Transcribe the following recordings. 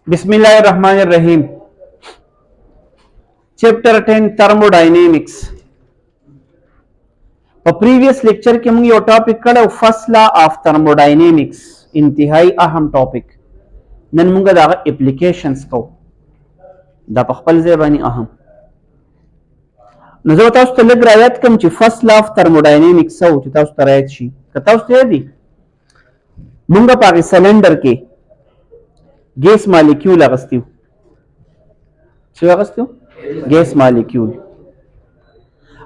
बिस्मिल्लाहिर्रहमानिर्रहीम। चैप्टर 10 thermodynamics. Previous lecture के मुझे टॉपिक कड़ा फर्स्ट लॉ ऑफ थर्मोडायनेमिक्स इंतहाई अहम टॉपिक नन मुंगा दा एप्लीकेशंस को दा पखपल ज़बानी अहम नजर ताउस तो लग रायत कम ची फर्स्ट लॉ ऑफ थर्मोडायनेमिक्स सो ची ताउस तरायत शी ताउस तो दी मुंगा पाके सिलेंडर के गैस मॉलिक्यूल अगस्तिव ची अगस्तिव गैस मॉलिक्यूल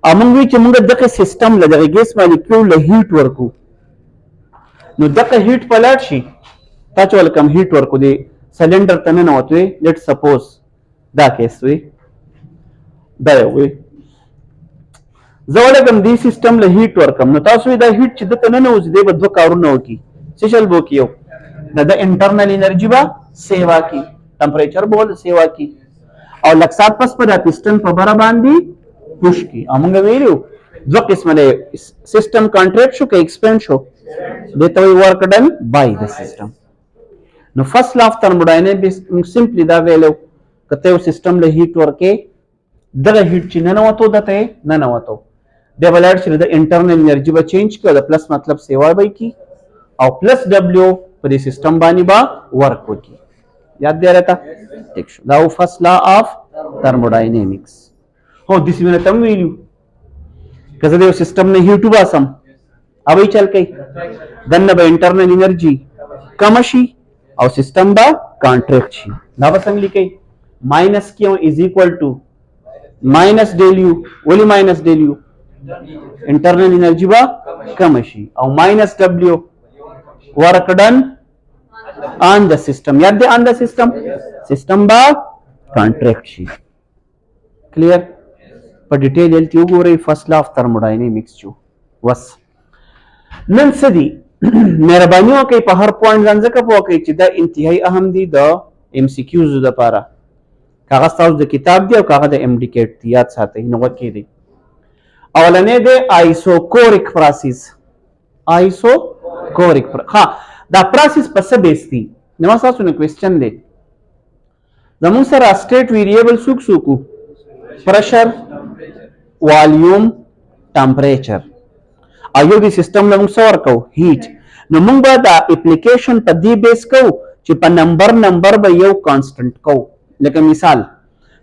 अमंगी ची मुंगा दके सिस्टम ल दके गैस मॉलिक्यूल ल हीट वर्कू नो दके हीट पलट शी ताचोल कम हीट वर्कू दे सिलेंडर तने न होतवे लेट्स सपोज दा केस वे दा वे जवळ कम दी सिस्टम ल हीट वर्कम नो तासु दा हीट ची तने न उज दे बद्व कारू न होकी सिशल बोकियो द इंटरनल एनर्जी बा सेवा की टेम्परेचर बोल सेवा की और लक्सात पस पर पिस्टन पर बरा बांधी पुश की अमंग वेल्यू जो किस्म ले सिस्टम कॉन्ट्रैक्ट शो के एक्सपेंड शो देता हुई work done by the system नो first law of thermodynamics simply दा वेल्यू कते वो सिस्टम ले हीट वर्क के द हीट ची ननवतो दते ननवतो डेवलप्ड ची द इंटरनल एनर्जी बा चेंज कर द प्लस मतलब सेवा बाई की और प्लस डब्ल्यू पर सिस्टम बानी बा वर्क होगी याद दे रहता ठीक शो दा फर्स्ट लॉ ऑफ थर्मोडायनेमिक्स हो दिस में तम वैल्यू कसे देव सिस्टम ने हीट बासम अब चल कई दन्न बा इंटरनल एनर्जी कमशी और सिस्टम बा कॉन्ट्रैक्ट छी ना बसंग लिखई minus Q is equal to minus del U ओली minus del U internal energy बा कमशी और minus W work done on the system याद दे ऑन द सिस्टम बा कॉन्ट्रैक्ट शी क्लियर पर डिटेल एलती हो रही फर्स्ट लॉ ऑफ थर्मोडायनेमिक्स जो बस नन सदी मेहरबानियों के पहर पॉइंट जानजे का पोके चिदा इंतहाई अहम दी द एमसीक्यूज द पारा कागज ताउस द किताब दी और कागज द एमडीकेट दी याद साथे ही नोट की दी अवलने दे आइसोकोरिक प्रोसेस आइसोकोरिक हाँ द प्रोसेस पस बेस्ती नमसा सुने क्वेश्चन दे जमुन सर स्टेट वेरिएबल सुक सुकू प्रेशर वॉल्यूम टेम्परेचर आयो दी सिस्टम लमुंग सवर को हीट नमुंग बा द एप्लीकेशन पदी बेस को ची प नंबर बयो कांस्टेंट को लेकिन मिसाल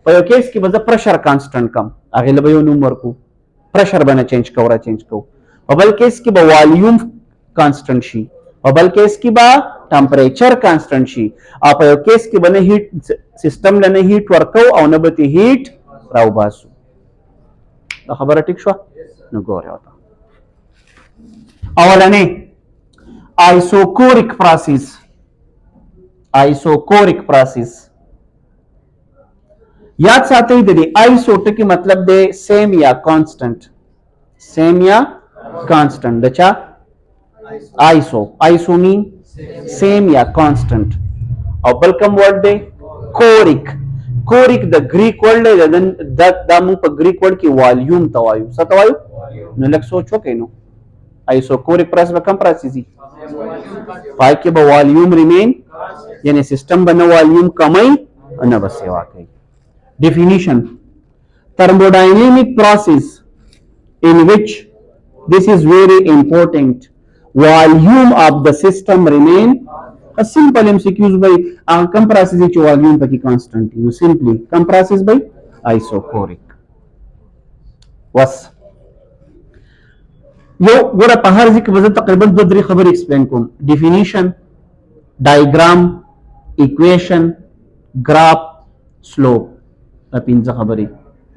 पयो केस की वजह प्रेशर कांस्टेंट कम आगे लबयो नंबर को प्रेशर बना चेंज को बबल केस की बा volume constant she bubble case की बा टेम्परेचर कांस्टेंट शी आप केस की बने हीट सिस्टम लेने हीट वर्को और नबती हीट राव बासु तो खबर ठीक शो न गोरे होता अवलने आइसोकोरिक प्रोसेस याद साथे ही दे आइसोट की मतलब दे सेम या कांस्टेंट दचा आइसो मीन सेम या कांस्टेंट और वेलकम वर्ड दे कोरिक द ग्रीक वर्ड ले द मुंग पर ग्रीक वर्ड की वॉल्यूम तवायु सतवायु न लग सोचो केनो आइसोकोरिक प्रोसेस में कम प्रोसेस ही पाई के वॉल्यूम रिमेन यानी सिस्टम बना वॉल्यूम कमई न बस सेवा कई definition thermodynamic process in which this is very important volume of the system remain a simple mcqs by compresses each volume पर की constant you simply compresses by isochoric बस यो गोरा पहाड़ जी की वजह तकरीबन दो दरी खबर एक्सप्लेन को definition diagram equation graph slope पिंजा खबरी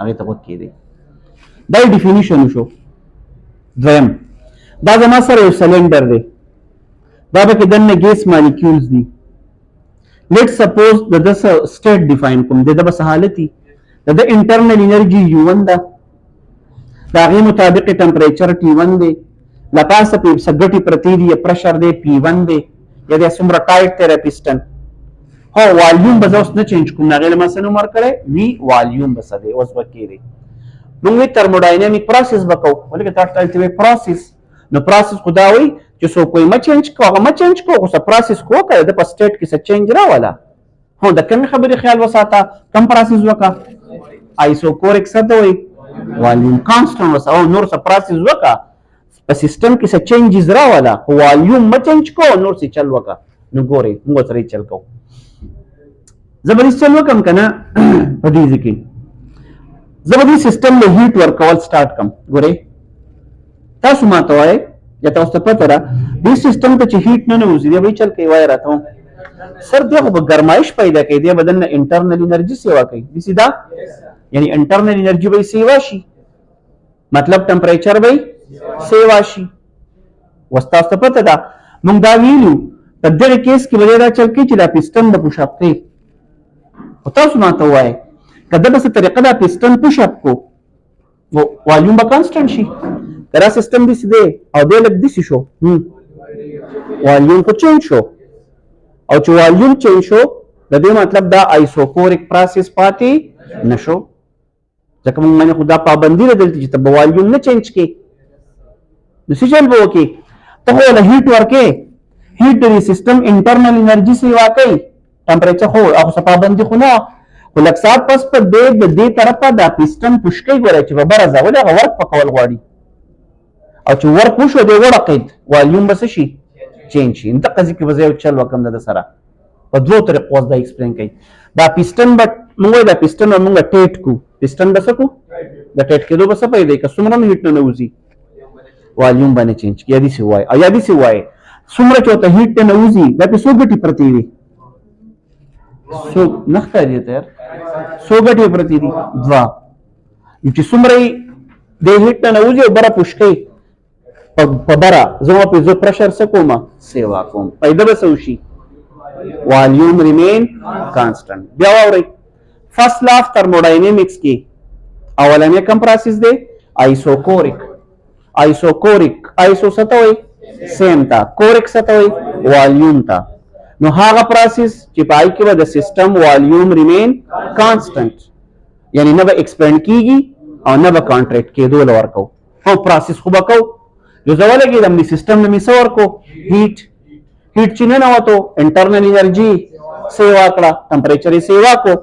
आगे तक की दी दाई डिफिनिशन शो द्वयम दा जमा सर सिलेंडर दे दाबे के दन ने gas molecules the let suppose the state define कुम दे दबा हालती द इंटरनल एनर्जी u1 दा दागे मुताबिक टेंपरेचर t1 दे लपास पे सगटी प्रतीदी प्रेशर दे p1 दे यदि सुमरा टाइट तेरे पिस्टन हो वॉल्यूम बजाउस न चेंज कुम नागेल मसनु मार करे वी वॉल्यूम बसदे ओस बकीरे नुंगे थर्मोडायनेमिक प्रोसेस बको बोले के ताटलते प्रोसेस न प्रोसेस खुदावी जो सो कोई म चेंज को स प्रोसेस को करे द स्टेट की से चेंज रा वाला هو د کوم خبرې خیال وساته کم پروسس وکا آیسوکورک څه ته وایي والیوم کانسټنټ وسه او نور څه پروسس وکا په سیستم کې څه چینجز راولا والیوم ما چینج کو نور څه چل وکا نو ګوري موږ سره چل کو زبردست چل وکم کنه په دې کې زبردست سیستم له هیټ ورکول سٹارټ کم ګوري تاسو ما ته وایي یا تاسو ته پته را دې سیستم ته چې هیټ نه نوځي دی به چل کوي وای راته سر دغه به ګرمایش پیدا کوي دی بدن نه انټرنل انرژي سیوا کوي د سیدا یعنی انټرنل انرژي به سیوا شي مطلب ټمپریچر به سیوا شي وستاسو ته پته ده موږ دا ویلو په دغه کیس کې به دا چل کوي چې دا پسټن به پوش اپ کوي او تاسو ما ته وایي کله به څه طریقه دا پسټن پوش اپ کو والیوم به کانسټنټ شي کرا سیستم دې سده او دې لګ دې شو والیوم کو چینج شو او چې والیوم چینج شو د دې مطلب دا آیسوکورک پروسس پاتې نشو ځکه موږ باندې خدا پابندي لري چې ته والیوم نه چینج کې د سیجل به وکي ته له هیټ ورکه هیټ د سیستم انټرنل انرژي سیوا کوي ټمپریچر خو او څه پابندي خو نه ولک سات پس په دې طرفه دا پسټن پوشکې ګوري چې به برزه ولې ورک پکول غواړي او چې ورک وشو دی ورقید والیوم بس شي چینج شي انت قضیه کې وځي چل وکم د سره په دوه طریقو دا ایکسپلین کوي دا پسټن بټ موږ دا پسټن موږ ټیټ کو پسټن بس کو دا ټیټ کېدو بس په دې کې څومره هیټ نه وځي والیوم باندې چینج کی یادي سی وای او یادي سی وای څومره چې ته هیټ نه وځي دا په سو ګټي پرتی وي سو نخته دي تر سو ګټي پرتی دي دوا چې څومره د هیټ نه وځي او بره پوشکې په برا زما په زو پرشر سکوما سیوا کوم پیدا به سوشي والیوم ریمین کانسټنټ بیا ووري فرست لا اف تھرموډاینامکس کې اولنې کوم پروسس دی آیسوکورک آیسو ستوي سیم تا کورک ستوي والیوم تا نو هغه پروسس چې پای کې به د سیستم والیوم ریمین کانسټنټ یعنی نه به ایکسپینډ کیږي او نه به کانټریکټ کېدو لور کو او پروسس خو به کو جو زواله کې د سیستم نه میسور کو هیټ چې نه وته انټرنل انرژي سیوا کړه ټمپریچر سیوا کو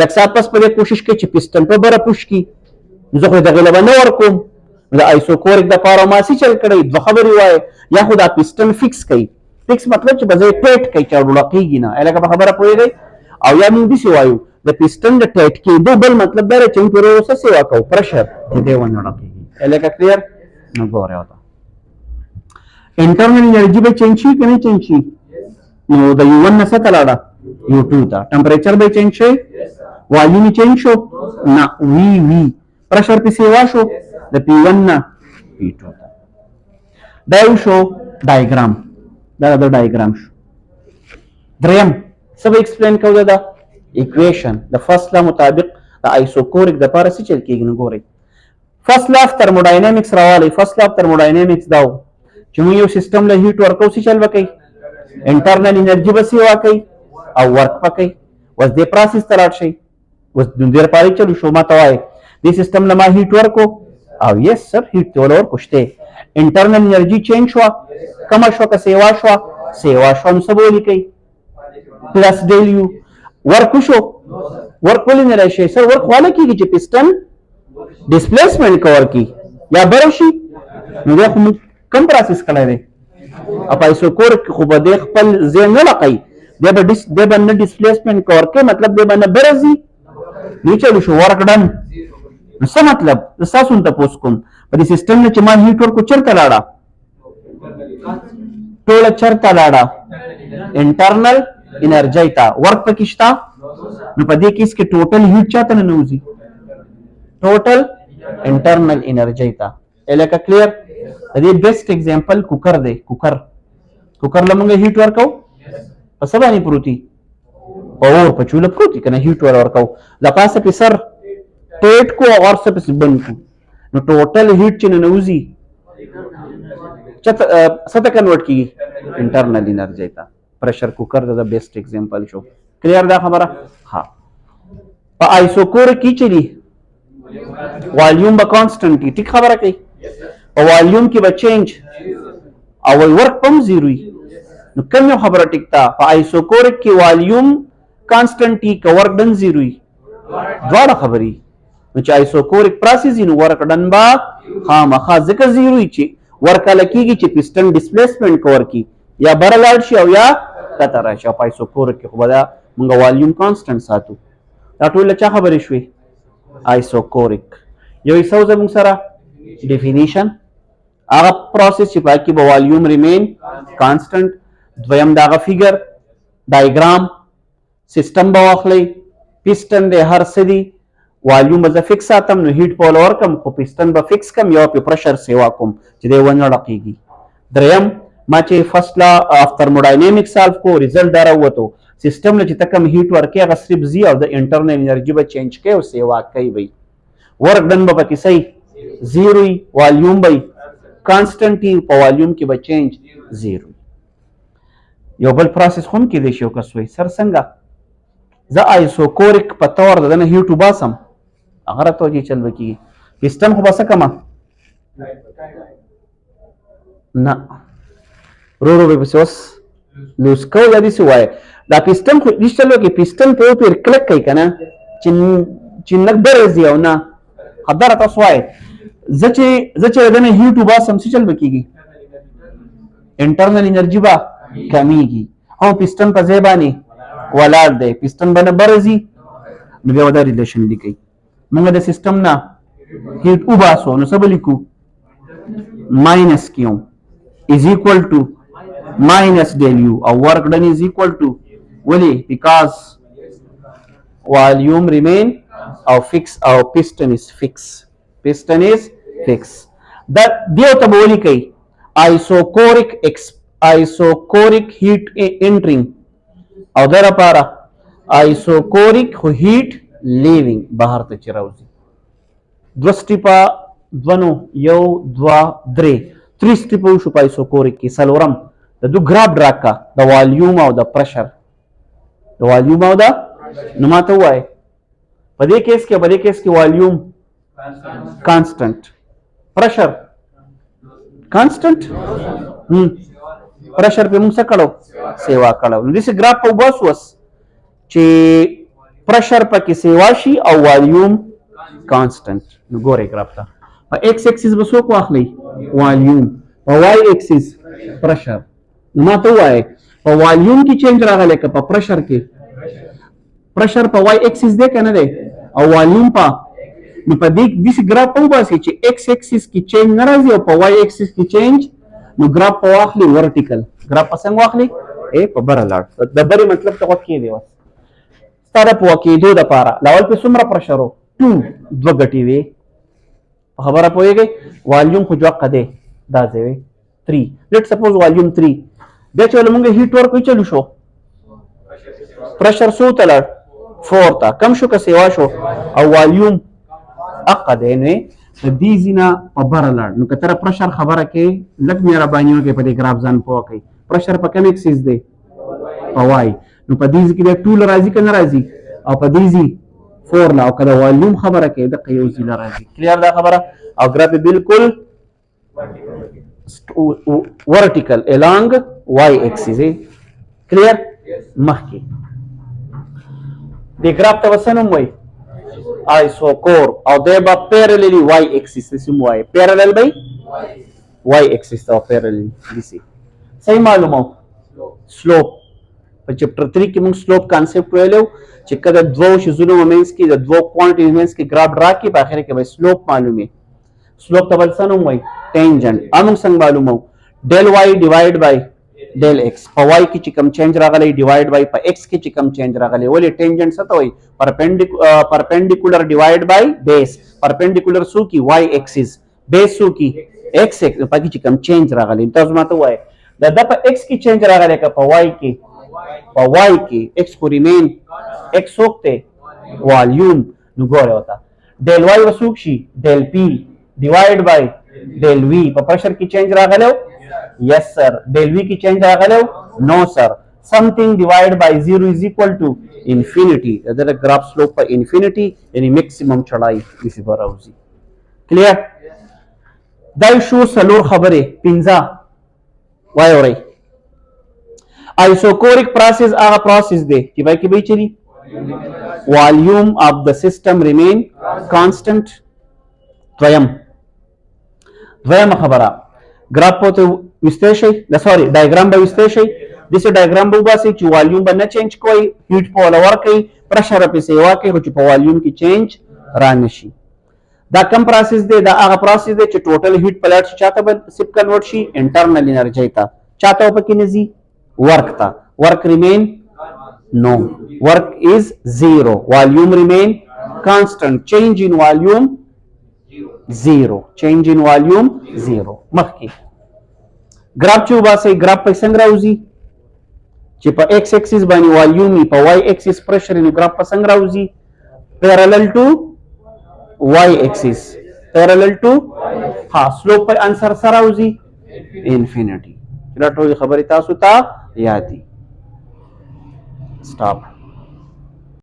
لکه سات پس په کوشش کې چې پسټن په بره پوش کی زه خو د غلبه نه ورکوم د آیسوکورک د پاره ماسي چل کړي د خبري وای یا خو دا پسټن فکس کړي فکس مطلب چې بځای ټیټ کوي چې ورلقېږي نه الګه په خبره پوهیږي او یا موږ دي سوایو د پسټن د ټیټ کې د بل مطلب دا چې پروسه سیوا کو پرشر دې ونه لقېږي الګه کلیر نو ګوره وتا انټرنل انرژي به چینج شي کنه چینج شي نو د یو 1 نه څه لاړه یو 2 ته ټمپریچر به چینج شي والیوم چینج شو نه وی پرشر په سیوا شو د پی 1 نه پی 2 ته دا یو شو ډایګرام دا د ډایګرام شو دریم سب ایکسپلین کوو دا ایکویشن د فرست لا مطابق د آیسوکورک د پاره څه چل کېږي نو ګورئ فرست لا اف تھرموډاینامکس راوالی فرست لا اف تھرموډاینامکس داو چې موږ یو سیستم له هیټ ورکو څه چل وکړي انټرنل انرژي به سیوا کوي او ورک پکې وس دې پروسس ته لاړ شي وس د دې لپاره چلو شو ما ته وایي دې سیستم له ما هیټ ورکو او یس سر هیټ ته ولور کوشته انټرنل انرژي چینج شو کم شو که سیوا شو نو څه به ولیکئ پلس ډیل یو ورک شو ورک ولې نه راشي سر ورک والا کېږي چې پسټن ډسپلیسمنټ کور کی یا بر شي نو دا خو کم پروسس کړی دی اپ آیسوکورک خو به د خپل ځای نه لقي د به نه ډسپلیسمنټ کور کې مطلب د به نه برزي نه چلو شو ورک ډن نو څه مطلب تاسو ته پوس کوم په دې سیستم نه چې ما هیټ ورکو چرته لاړه ټوله چرته لاړه انټرنل انرژي تا ورک پکې شتا نو په دې کیس کې ټوټل هیټ چاته نه نوځي ټوټل انټرنل انرژي تا الکه کلیر د دې بیسټ ایگزامپل کوکر دی کوکر لمونږه هیټ ورکو په سبا نه پروتي اور په چوله پروتي کنه هیټ ورکو لا پاسه په سر ټیټ کو اور څه په بن کو نو ټوټل هیټ چې نه نوځي چته څه ته کنورټ کیږي انټرنل انرژي ته پرشر کوکر د بیسټ ایگزامپل شو کلیر دا خبره ها په آیسوکورک کې چلی والیوم به کانسټنټ ټیک خبره کوي او والیوم کې به چینج او ورک پم زیروي نو کوم یو خبره ټیک تا په آیسوکورک کې والیوم کانسټنټ ټي که ورک ډن زیرو وي دواړه خبرې نو چې آیسوکورک پروسس نو ورک ډن به خامخا ځکه زیرو وي چې ورکاله کېږي چې پسټن ډسپلیسمنټ کور کی یا بره لاړ شي او یا کته راشي او په آیسوکورک کې خو به دا موږ والیوم کانسټنټ ساتو دا ټول له چا خبرې شوې آیسوکورک یو حصه زموږ سره ډیفینیشن هغه پروسس چې پکې به والیوم ریمین کانسټنټ دویم دا هغه فیګر ډایګرام سیستم به واخلئ پسټن دی هر څه دی والیوم به زه فکس ساتم نو هیټ په ورکم خو پسټن به فکس کم یا په پرشر سیوا کوم چې دی ونه ډقیږي دریم ما چې فرست لا اف تھرموډاینامکس سالف کو ریزلټ دا راووتو سیستم له چې تکم هیټ ورکې هغه صرف زی او د انټرنل انرژي به چینج کوي او سیوا کوي وي ورک ډن به پکې صحیح زیرو وي والیوم به کانسټنټ په والیوم کې به چینج زیرو یو بل پروسس هم کې دی شو کسوي سر څنګه زه آیسوکورک په تور دنه هیټ وباسم هغه راته چې چل وکي پسټن خو بس کما نه رو به بس لوس کو لدی سی وای دا پسټن خو هیڅ چلو کې پسټن په پر کلک کوي کنه چې نګبر زی او نه خبره تاسو وای زچې دنه هیټ وباسم څه چل وکيږي انټرنل انرژي با کمیږي او پسټن په ځای باندې ولاړ دی پسټن باندې برزي نو بیا دا ریلیشن لیکي موږ د سیستم نه هیټ وباسو نو څه به لیکو ماینس کیو از ایکوال ټو ماینس ډیل یو او ورک ډن از ایکوال ټو ولی بیکاز والیوم ریمین او فکس او پسټن از فکس دا دیو ته به ولیکئ isocoric heat entering او در لپاره isocoric heat leaving بهر ته چې راوځي دوه سټیپه دوه یو دوه درې 3 سټیپه وشو په isocoric کې څلورم د دو ګراف ډراکا د والیوم او د پرشر نو ما ته ووایه په دې کیس کې والیوم کانسټنټ پرشر کانسټنټ پرشر په موږ څه کړو سیوا کړو نو دې ګراف په وباس وس چې پرشر پکې سیوا شي او والیوم کانسټنټ نو ګورې ګراف ته په ایکس ایکسس به څوک واخلي والیوم په وای ایکسس پرشر نو ما ته وایي په والیوم کې چینج راغلی که په پرشر کې پرشر په وای ایکسس دی که نه دی او والیوم په نو په دې ګراف په وباسي چې ایکس ایکسس کې چینج نه راځي او په وای ایکسس کې چینج نو ګراف په واخلي ورټیکل ګراف په څنګه واخلي په بره لاړ د بره مطلب ته وخت کې دی وس ستاره په کېدو د پاره لاول په څومره پرشر وو 2 دوه غټي وي خبره پوهیږي والیوم خو جوړ دی دا ځای 3 لیټ سپوز والیوم 3 بیا چې موږ هیټ ورک چلو شو پرشر سو تل 4 تا کم شو که سیوا شو او والیوم اقدې نه د دې زینا په بره لاړ نو کتره پرشر خبره کې لګ مهرباني وکړئ په دې ګراف ځان پوه کړئ پرشر په کوم ایکسس دی په وای نو په دې کې د 2 راځي کنه راځي او په دې زی 4 لا او کله والیوم خبره کې د یو زی راځي کلیئر دا خبره او ګراف بالکل ورټیکل along y axis کلیئر مخکې د ګراف ته وسنوم وای isocor او د با parallelly y axis سم وای parallel by y axis او parallel دي صحیح معلومه سلوپ په چپټر 3 کې موږ سلوپ کانسپټ ویلو چې کله دوه شیزونو مینس کې د دوه کوانټیز مینس کې ګراف ډرا کې په اخر کې به سلوپ معلومه سلوپ ته ولسنوم وای ټینجنټ موږ څنګه معلومو del y divide by del x په y کې چې کوم چینج راغلی ډیوایډ بای په x کې چې کوم چینج راغلی ولې ټینجنټ څه ته وایي پرپینډیکولر ډیوایډ بای بیس پرپینډیکولر سو کی y ایکسس بیس سو کی x ایکسس په کې چې کوم چینج راغلی تاسو ماته وایي دا د په x کې چینج راغلی که په y کې x کو ریمین x وخته والیوم نو ګوره وتا del y وسوک شي del p ډیوایډ بای del v په پرشر کې چینج راغلی yes sir del v की change रागले no sir something divided by 0 is equal to infinity other graph slope पर infinity यानी maximum चढ़ाई इसी पर आउजी clear दाई शो सलोर खबरे पिंजा वाई हो रही Isochoric process هغه process دی چې پای کې به چلی volume of the system remain constant. دویم خبره ګراف په وسته شي د سوري ډایګرام به وسته شي دغه ډایګرام به واسي چې والیوم به نه چینج کوي هیټ په لور کوي پرشر په سیوا کوي چې په والیوم کې چینج را نشي. دا کم پروسس دی دا هغه پروسس دی چې ټوټل هیټ پلاټ چاته به سپ کنورټ شي انټرنل انرژي ته چاته په کې نزي ورک ته ورک ریمین نو ورک از زیرو والیوم ریمین کانسټنٹ چینج ان والیوم زیرو چینج ان والیوم زیرو. مخکې ګراف چې وباسئ ګراف په څنګه راوځي چې په ایکس اکسس باندې والیوم په وای اکسس پرشر نو ګراف په څنګه راوځي پیرالل ټو وای اکسس پیرالل ټو ها سلوپ په انسر سره راوځي انفینټی. دا ټول خبرې تاسو ته یاد دي. سټاپ.